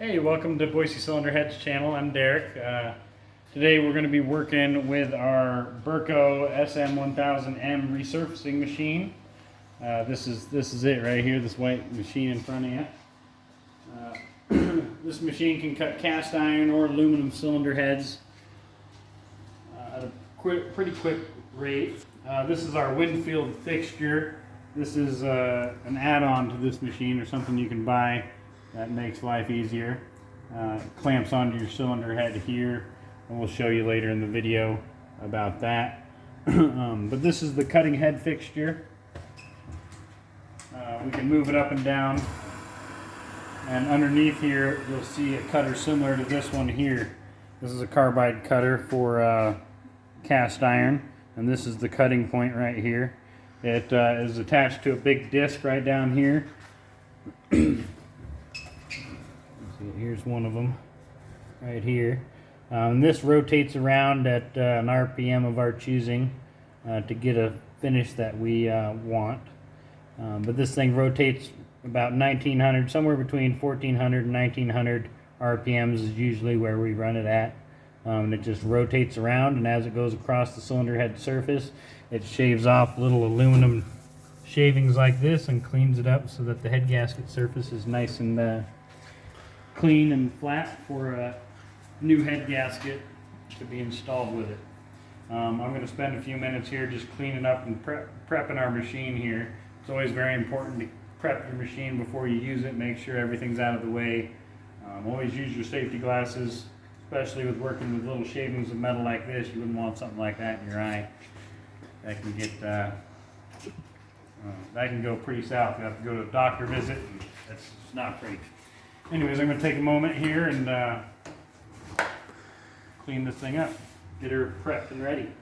Hey, welcome to Boise Cylinder Heads channel. I'm Derek. Today we're going to be working with our Burco SM1000M resurfacing machine. This is it right here, this white machine in front of you. This machine can cut cast iron or aluminum cylinder heads at a pretty quick rate. This is our windshield fixture. This is an add-on to this machine or something you can buy that makes life easier. It clamps onto your cylinder head here, and we'll show you later in the video about that. But this is the cutting head fixture. We can move it up and down, and underneath here you'll see a cutter similar to this one here. This is a carbide cutter for cast iron, and this is the cutting point right here. It is attached to a big disc right down here. Here's one of them right here. This rotates around at an RPM of our choosing to get a finish that we want. But this thing rotates about 1900, somewhere between 1400 and 1900 RPMs is usually where we run it at. And it just rotates around, and as it goes across the cylinder head surface, it shaves off little aluminum shavings like this and cleans it up so that the head gasket surface is nice and clean and flat for a new head gasket to be installed with it. I'm going to spend a few minutes here just cleaning up and prepping our machine here. It's always very important to prep your machine before you use it. Make sure everything's out of the way. Always use your safety glasses, especially with working with little shavings of metal like this. You wouldn't want something like that in your eye. That can get that can go pretty south. You have to go to a doctor visit, and that's not pretty. Anyways, I'm going to take a moment here and clean this thing up, get her prepped and ready.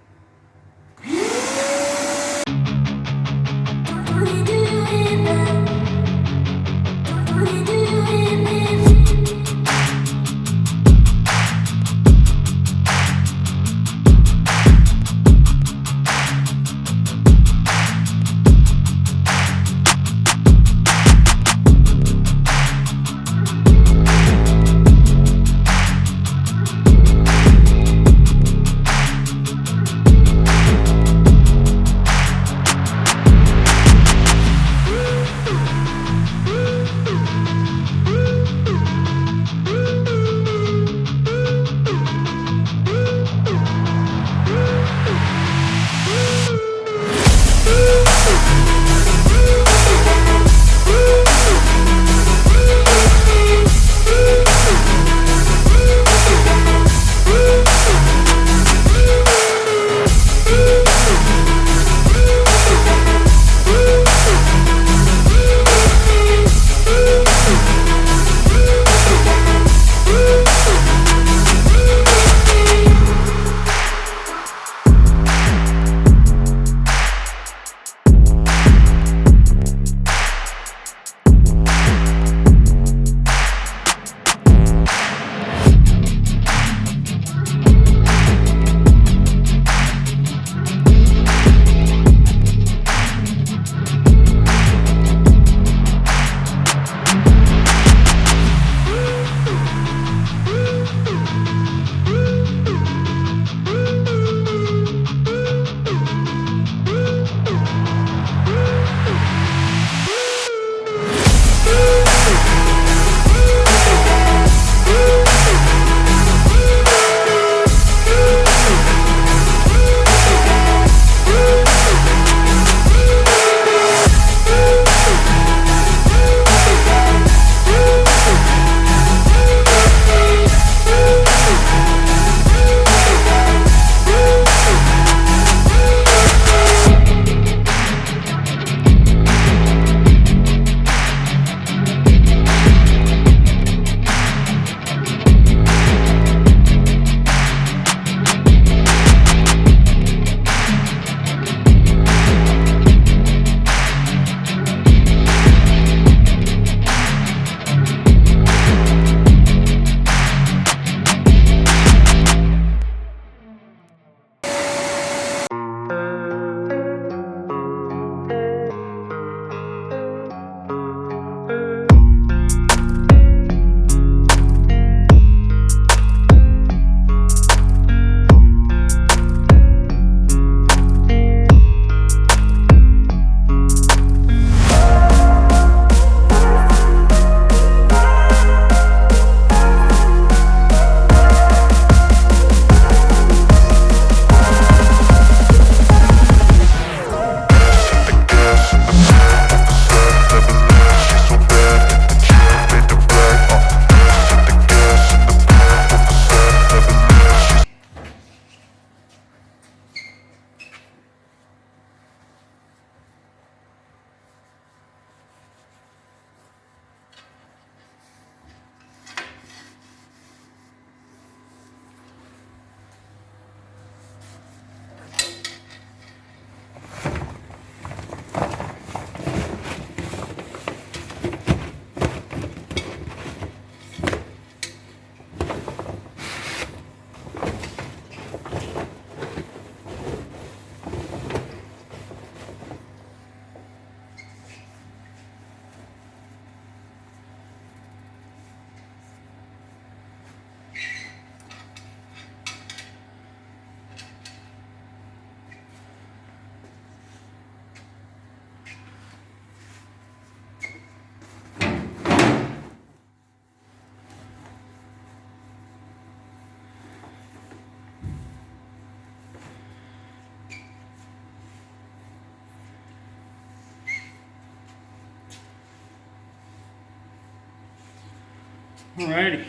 Alrighty.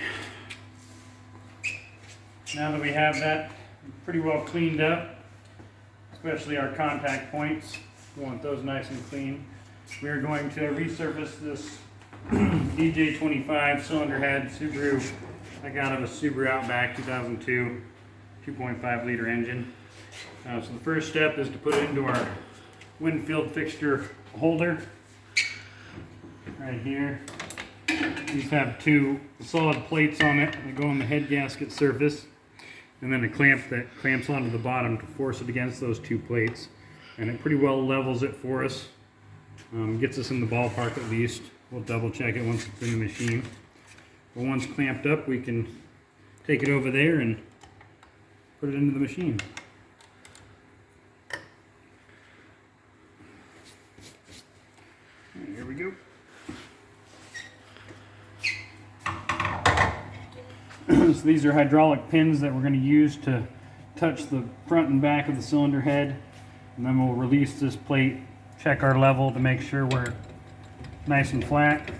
Now that we have that pretty well cleaned up, especially our contact points, we want those nice and clean. We are going to resurface this ej25 cylinder head Subaru I got out of a Subaru Outback 2002 2.5 liter engine. So the first step is to put it into our windshield fixture holder right here. These have two solid plates on it that go on the head gasket surface, and then a clamp that clamps onto the bottom to force it against those two plates, and it pretty well levels it for us. Gets us in the ballpark at least. We'll double check it once it's in the machine. But once clamped up, we can take it over there and put it into the machine. Here we go. So these are hydraulic pins that we're going to use to touch the front and back of the cylinder head, and then we'll release this plate, check our level to make sure we're nice and flat.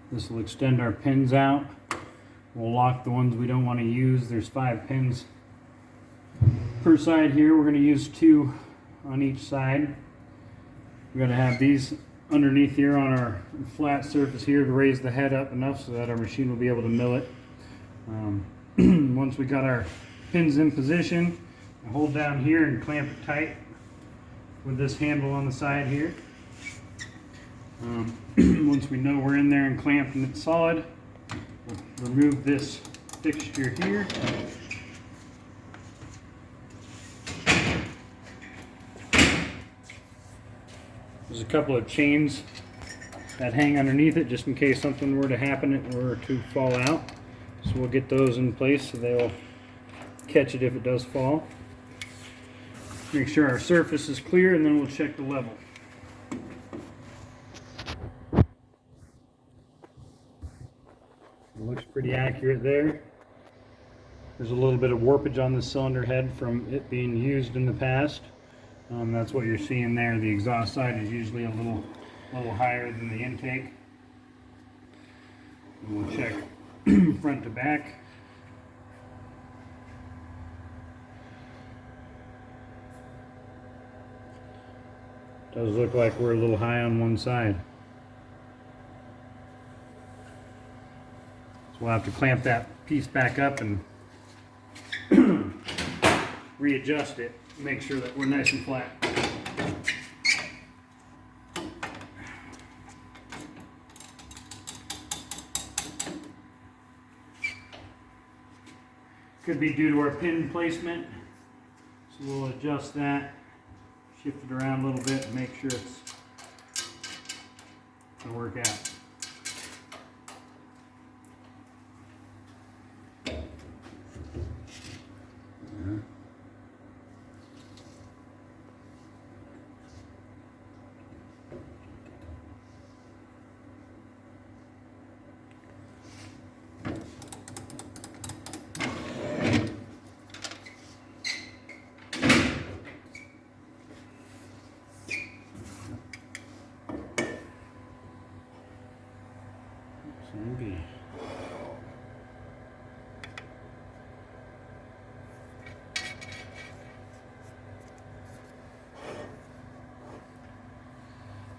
This will extend our pins out. We'll lock the ones we don't want to use. There's 5 pins per side here. We're going to use 2 on each side. We're going to have these underneath here on our flat surface here to raise the head up enough so that our machine will be able to mill it. Once we got our pins in position, I hold down here and clamp it tight with this handle on the side here. Once we know we're in there and clamped and it's solid, we'll remove this fixture here. There's a couple of chains that hang underneath it just in case something were to happen, it were to fall out. So we'll get those in place so they'll catch it if it does fall. Make sure our surface is clear, and then we'll check the level. It looks pretty accurate there. There's a little bit of warpage on the cylinder head from it being used in the past. That's what you're seeing there. The exhaust side is usually a little higher than the intake. And we'll check front to back. Does look like we're a little high on one side. So we'll have to clamp that piece back up and readjust it, make sure that we're nice and flat. Could be due to our pin placement, so we'll adjust that, shift it around a little bit and make sure it's going to work out. Okay.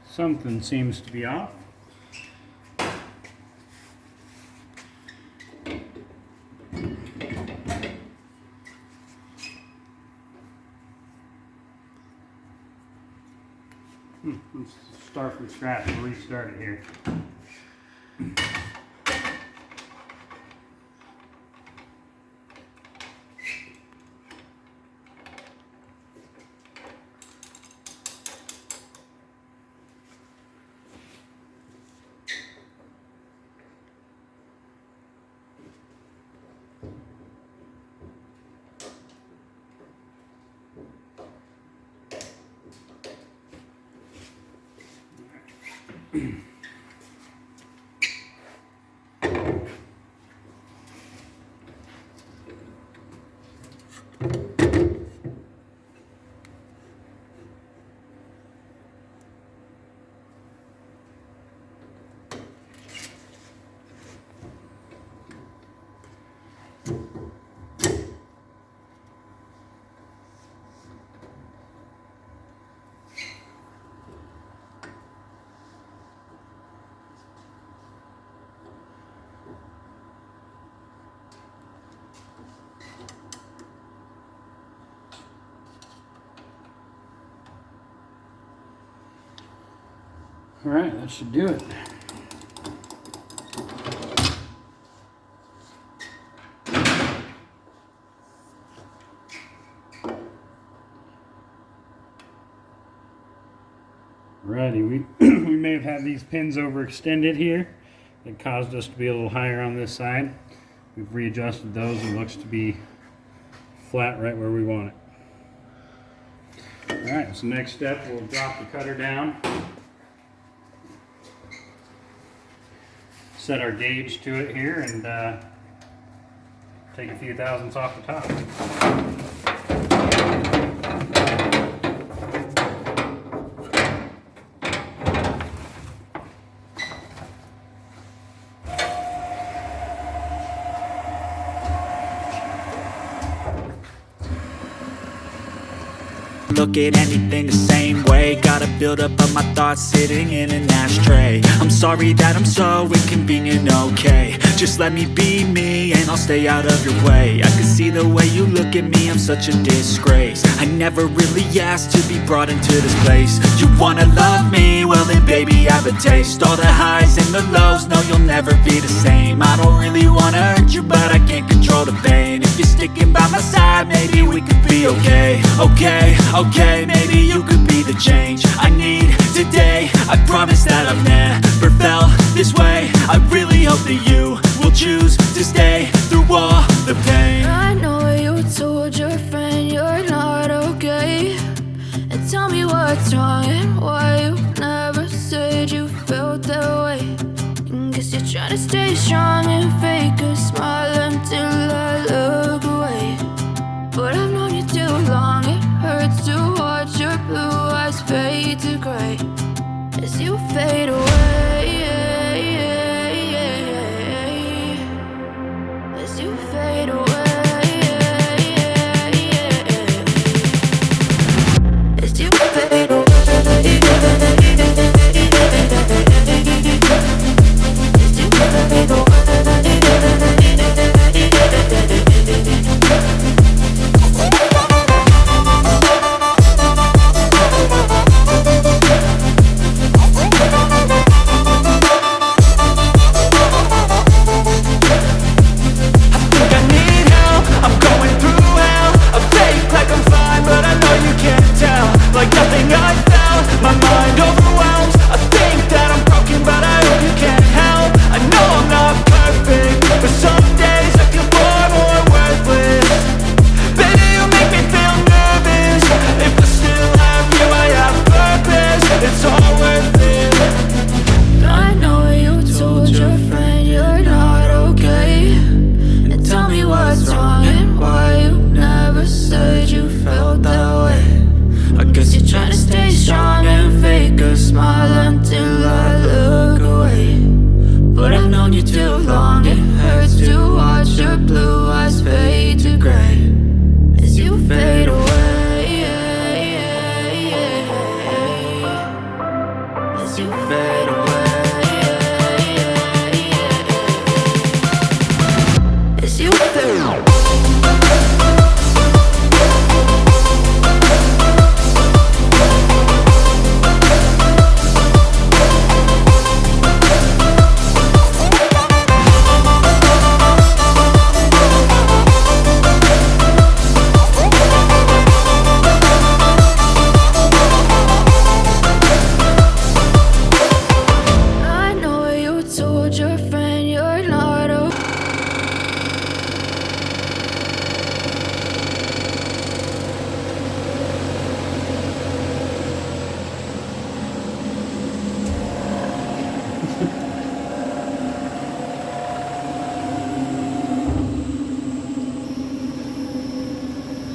Something seems to be off. Let's start from scratch and restart it here. All right, that should do it. Alrighty, we may have had these pins overextended here. It caused us to be a little higher on this side. We've readjusted those and it looks to be flat right where we want it. Alright, so next step, we'll drop the cutter down. Set our gauge to it here and take a few thousandths off the top. Look at anything the same way. Gotta build up of my thoughts sitting in an ashtray. I'm sorry that I'm so inconvenient, okay. Just let me be me and I'll stay out of your way. I can see the way you look at me, I'm such a disgrace. I never really asked to be brought into this place. You wanna love me? Well then baby have a taste. All the highs and the lows, no you'll never be the same. I don't really wanna hurt you but I can't control the pain. If you're sticking by my side, maybe we could be okay. Okay, maybe you could be the change I need today. I promise that I've never felt this way. I really hope that you will choose to stay through all the pain. I know you told your friend you're not okay, and tell me what's wrong and why you never said you felt that way. And guess you're trying to stay strong and fake a smile until I look away. But I've known you too long, it hurts to watch your blue eyes fade to gray as you fade away. As you fade away. As you fade away. As you fade away.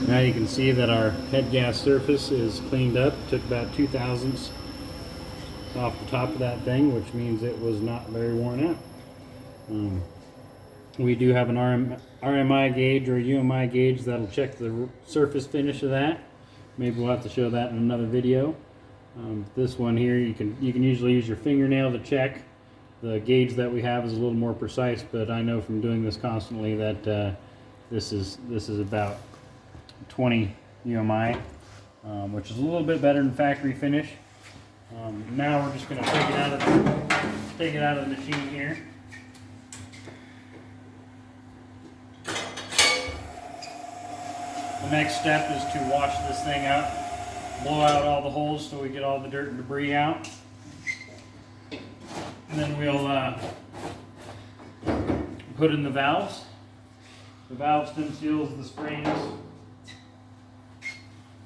Now you can see that our head gas surface is cleaned up. Took about 2 thousandths off the top of that thing, which means it was not very worn out. We do have an RMI gauge or a UMI gauge that'll check the surface finish of that. Maybe we'll have to show that in another video. This one here, you can usually use your fingernail to check. The gauge that we have is a little more precise, but I know from doing this constantly that this is about 20 UMI, which is a little bit better than factory finish. Now we're just going to take it out of the machine here. The next step is to wash this thing out, blow out all the holes so we get all the dirt and debris out. And then we'll put in the valves. The valve stem seals, the springs,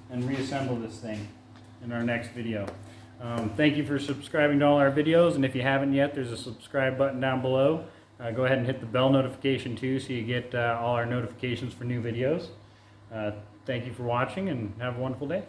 and reassemble this thing in our next video. Thank you for subscribing to all our videos, and if you haven't yet, there's a subscribe button down below. Go ahead and hit the bell notification too so you get all our notifications for new videos. Thank you for watching and have a wonderful day.